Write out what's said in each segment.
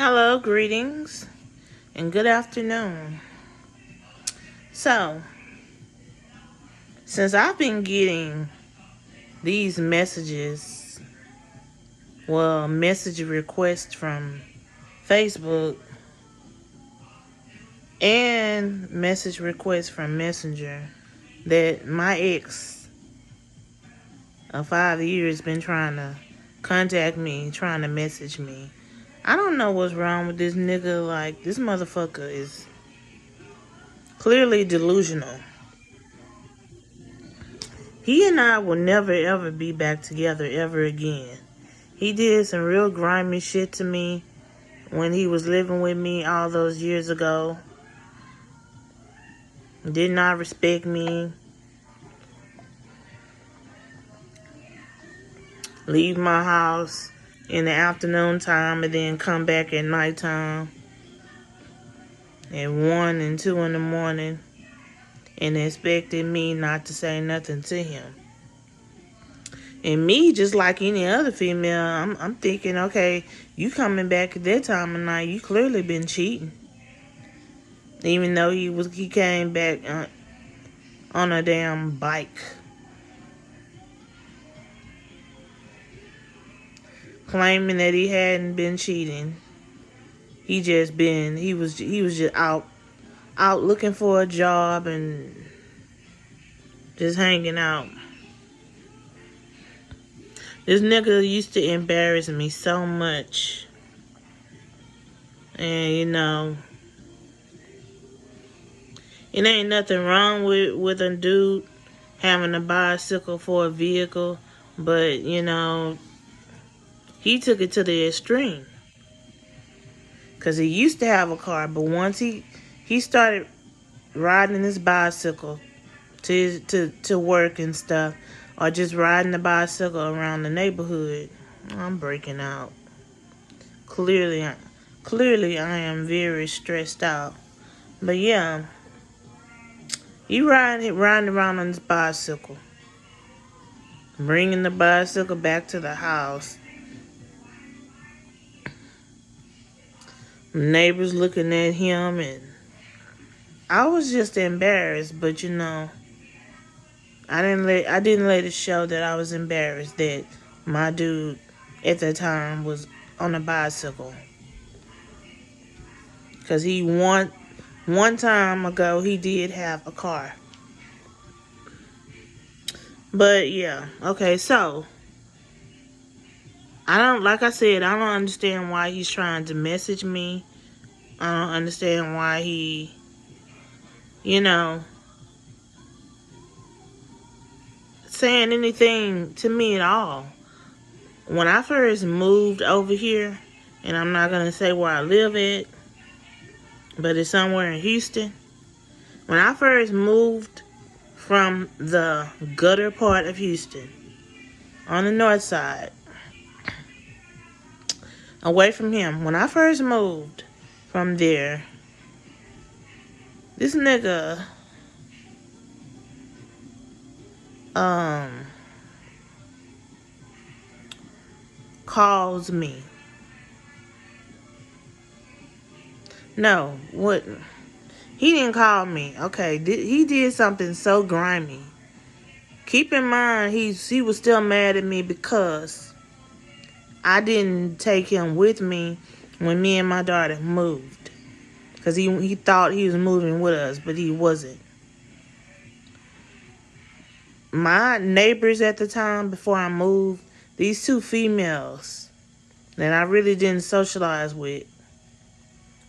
Hello, greetings, and good afternoon. So, since I've been getting these message requests from Facebook and message requests from Messenger, that my ex of 5 years been trying to contact me, trying to message me. I don't know what's wrong with this nigga. Like, this motherfucker is clearly delusional. He and I will never ever be back together ever again. He did some real grimy shit to me when he was living with me all those years ago. Did not respect me. Leave my house in the afternoon time and then come back at nighttime at 1 and 2 in the morning and expected me not to say nothing to him. And me, just like any other female, I'm thinking, okay, you coming back at that time of night, you clearly been cheating. Even though he came back on a damn bike, claiming that he hadn't been cheating. He was just out looking for a job and just hanging out. This nigga used to embarrass me so much. And it ain't nothing wrong with a dude having a bicycle for a vehicle, but he took it to the extreme. Because he used to have a car, but once he started riding his bicycle to work and stuff, or just riding the bicycle around the neighborhood, I'm breaking out. Clearly I am very stressed out. But yeah, he riding around on his bicycle, bringing the bicycle back to the house. Neighbors looking at him, and I was just embarrassed. But I didn't let it show that I was embarrassed that my dude at the time was on a bicycle. Because one time ago, he did have a car. But yeah, okay, so like I said, I don't understand why he's trying to message me. I don't understand why he, saying anything to me at all. When I first moved over here, and I'm not going to say where I live at, but it's somewhere in Houston. When I first moved from the gutter part of Houston, on the north side, away from him, when I first moved from there, this nigga calls me. No, what? He didn't call me. Okay, he did something so grimy. Keep in mind, he was still mad at me because I didn't take him with me when me and my daughter moved. Because he thought he was moving with us, but he wasn't. My neighbors at the time, before I moved, these two females that I really didn't socialize with,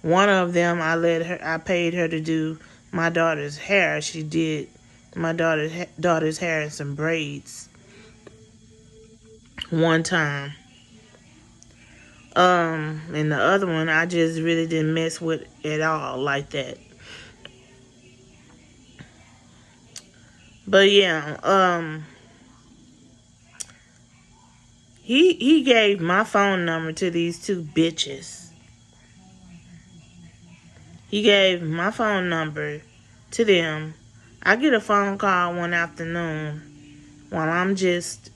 one of them I paid her to do my daughter's hair. She did my daughter's hair in some braids one time. And the other one I just really didn't mess with at all like that. But yeah, he gave my phone number to these two bitches. He gave my phone number to them. I get a phone call one afternoon while I'm just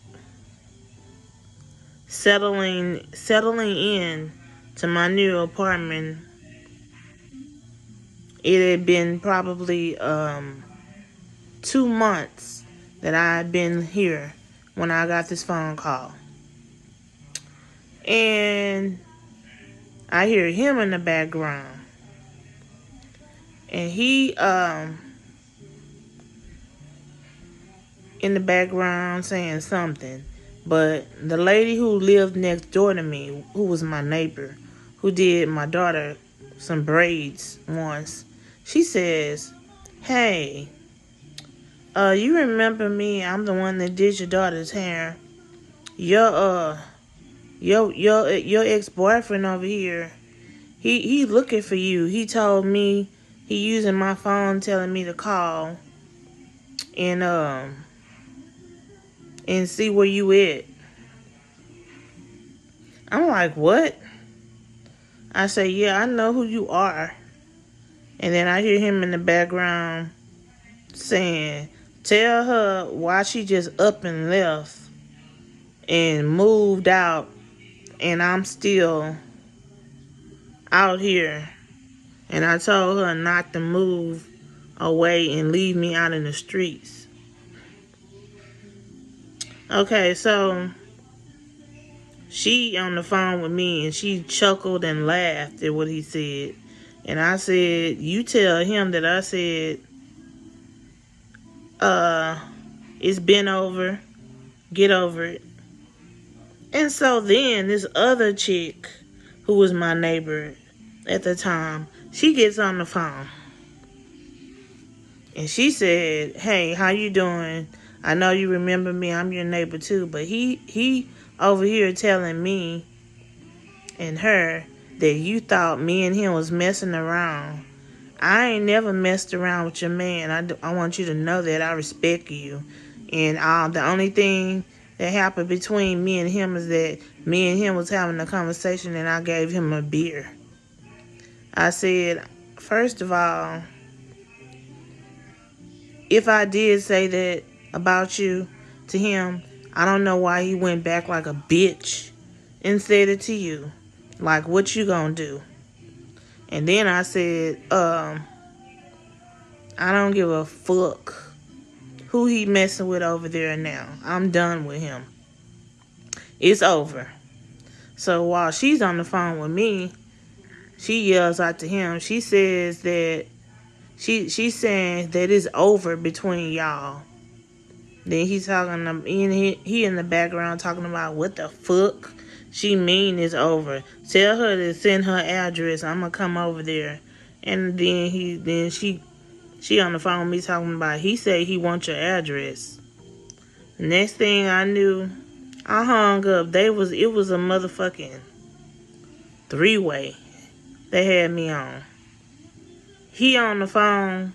settling in to my new apartment, it had been probably 2 months that I had been here when I got this phone call. And I hear him in the background. And he in the background saying something. But the lady who lived next door to me, who was my neighbor, who did my daughter some braids once, she says, "Hey, you remember me? I'm the one that did your daughter's hair. Your your ex-boyfriend over here, he looking for you. He told me he using my phone telling me to call and see where you at." I'm like, "What?" I say, "Yeah, I know who you are." And then I hear him in the background saying, "Tell her why she just up and left and moved out and I'm still out here. And I told her not to move away and leave me out in the streets." Okay, so she on the phone with me and she chuckled and laughed at what he said. And I said, "You tell him that I said, it's been over. Get over it." And so then this other chick who was my neighbor at the time, she gets on the phone. And she said, "Hey, how you doing? I know you remember me. I'm your neighbor too. But he over here telling me and her that you thought me and him was messing around. I ain't never messed around with your man. I want you to know that I respect you. And the only thing that happened between me and him is that me and him was having a conversation and I gave him a beer." I said, "First of all, if I did say that about you to him, I don't know why he went back like a bitch and said it to you. Like, what you gonna do?" And then I said, I don't give a fuck who he messing with over there now. I'm done with him. It's over." So while she's on the phone with me, she yells out to him. She says that she's saying that it's over between y'all. Then he's talking to he in the background talking about what the fuck she mean it's over. Tell her to send her address. I'm gonna come over there. And then she on the phone with me talking about he said he wants your address. Next thing I knew, I hung up. It was a motherfucking three-way they had me on. He on the phone,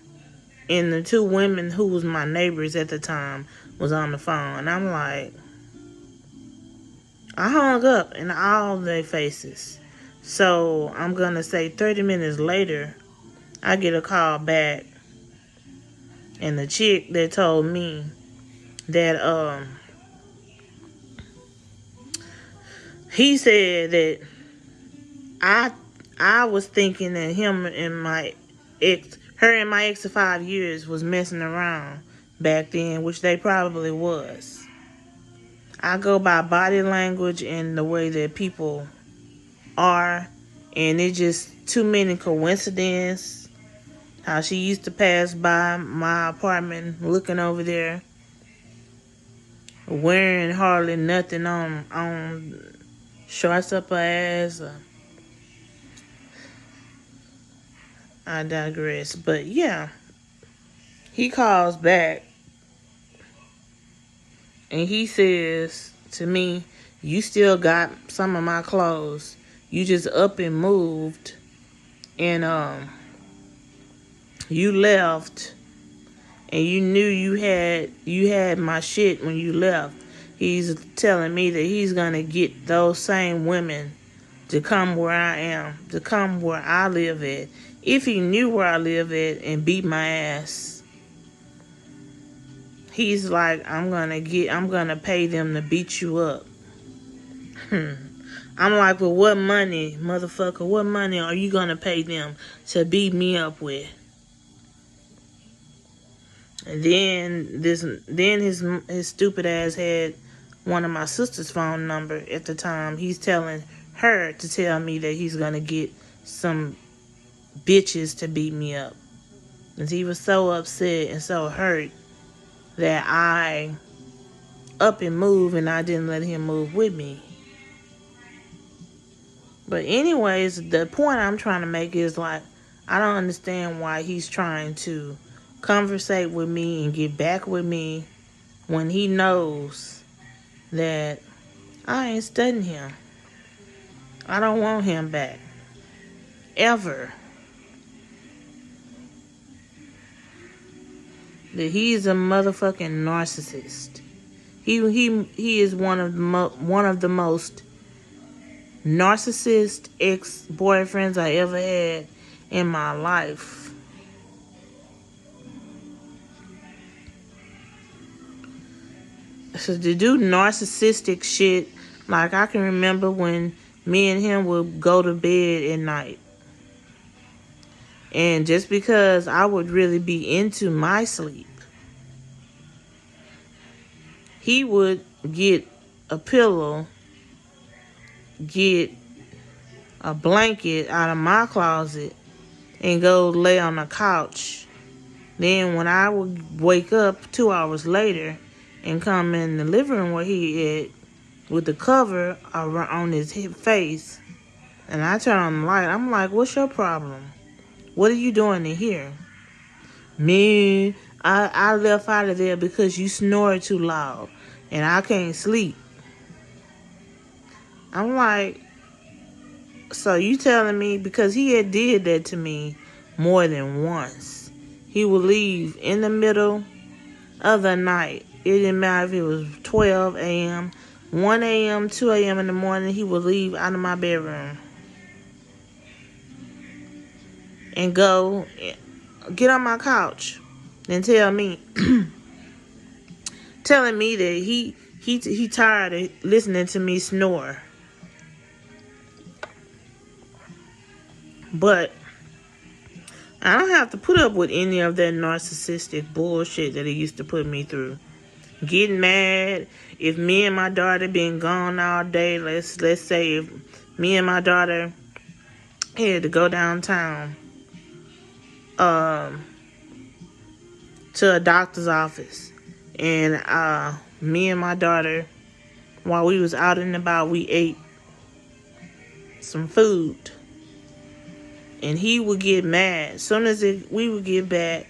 and the two women who was my neighbors at the time was on the phone. And I'm like, I hung up in all their faces. So I'm going to say 30 minutes later, I get a call back. And the chick that told me that he said that I was thinking that him and my her and my ex of 5 years was messing around back then, which they probably was. I go by body language and the way that people are, and it's just too many coincidences. How she used to pass by my apartment looking over there, wearing hardly nothing on shorts up her ass. I digress. But yeah, he calls back and he says to me, "You still got some of my clothes. You just up and moved and you left and you knew you had my shit when you left." He's telling me that he's gonna get those same women to come where I am, to come where I live at. If he knew where I live at and beat my ass, he's like, I'm gonna pay them to beat you up. I'm like, well, what money, motherfucker, what money are you gonna pay them to beat me up with? And then his stupid ass had one of my sister's phone number at the time. He's telling her to tell me that he's gonna get some bitches to beat me up. And he was so upset and so hurt that I up and move, and I didn't let him move with me. But anyways, the point I'm trying to make is like, I don't understand why he's trying to conversate with me and get back with me when he knows that I ain't studying him. I don't want him back. Ever. That he's a motherfucking narcissist. He is one of the most narcissist ex-boyfriends I ever had in my life. So to do narcissistic shit, like I can remember when me and him would go to bed at night. And just because I would really be into my sleep, he would get a pillow, get a blanket out of my closet, and go lay on the couch. Then when I would wake up 2 hours later and come in the living room where he at with the cover on his face, and I turn on the light, I'm like, what's your problem? What are you doing in here? Man, I left out of there because you snored too loud and I can't sleep. I'm like, so you telling me, because he had did that to me more than once. He would leave in the middle of the night. It didn't matter if it was 12 a.m., 1 a.m., 2 a.m. in the morning. He would leave out of my bedroom and go get on my couch and tell me, telling me that he tired of listening to me snore. But I don't have to put up with any of that narcissistic bullshit that he used to put me through. Getting mad if me and my daughter been gone all day. Let's say if me and my daughter had to go downtown to a doctor's office, and me and my daughter, while we was out and about, we ate some food, and he would get mad. As soon as we would get back,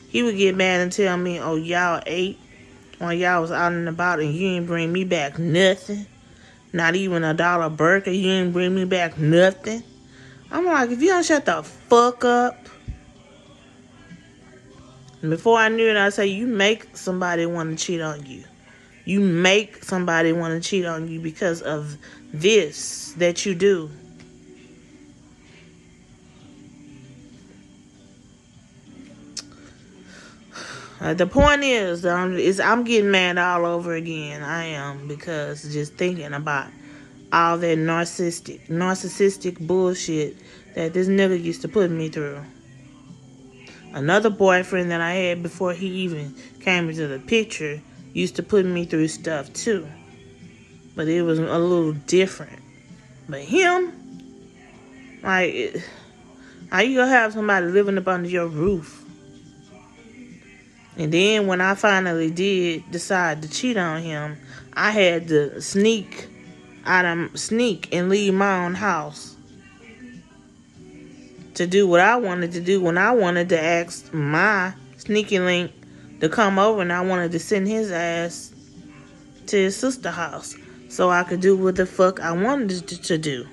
he would get mad and tell me, oh, y'all ate while y'all was out and about and you didn't bring me back nothing. Not even $1 burger. You didn't bring me back nothing. I'm like, if you don't shut the fuck up. And before I knew it, I say, you make somebody want to cheat on you. You make somebody want to cheat on you because of this that you do. The point is, I'm getting mad all over again. I am, because just thinking about all that narcissistic bullshit that this nigga used to put me through. Another boyfriend that I had before he even came into the picture used to put me through stuff too, but it was a little different. But him, like, how you gonna have somebody living up under your roof? And then when I finally did decide to cheat on him, I had to sneak and leave my own house to do what I wanted to do when I wanted to ask my sneaky link to come over, and I wanted to send his ass to his sister's house so I could do what the fuck I wanted to do.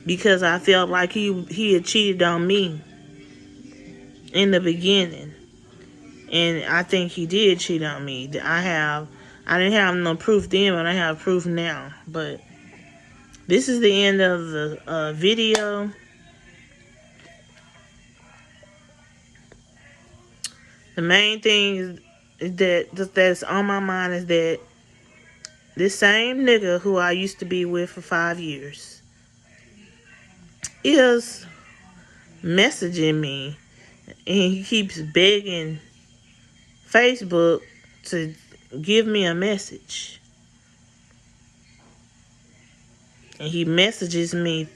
Because I felt like he had cheated on me in the beginning. And I think he did cheat on me. I didn't have no proof then, but I have proof now. But this is the end of the video. The main thing that's on my mind is that this same nigga who I used to be with for 5 years is messaging me, and he keeps begging Facebook to give me a message. And he messages me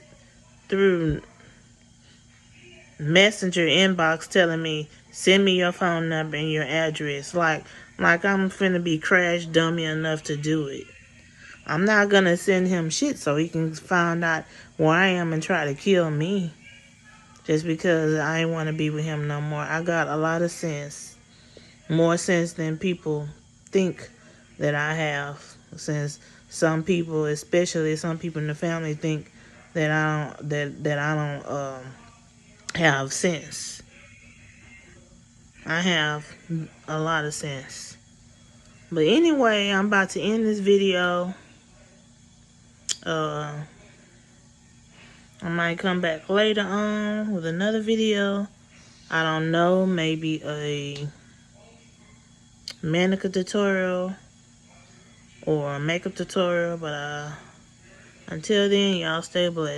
through Messenger inbox telling me, send me your phone number and your address. Like I'm finna be crash dummy enough to do it. I'm not gonna send him shit so he can find out where I am and try to kill me. Just because I ain't want to be with him no more. I got a lot of sense. More sense than people think that I have. Since some people, especially some people in the family, think that I don't have sense. I have a lot of sense. But anyway, I'm about to end this video. I might come back later on with another video. I don't know, maybe a manicure tutorial or a makeup tutorial. But until then, y'all stay blessed.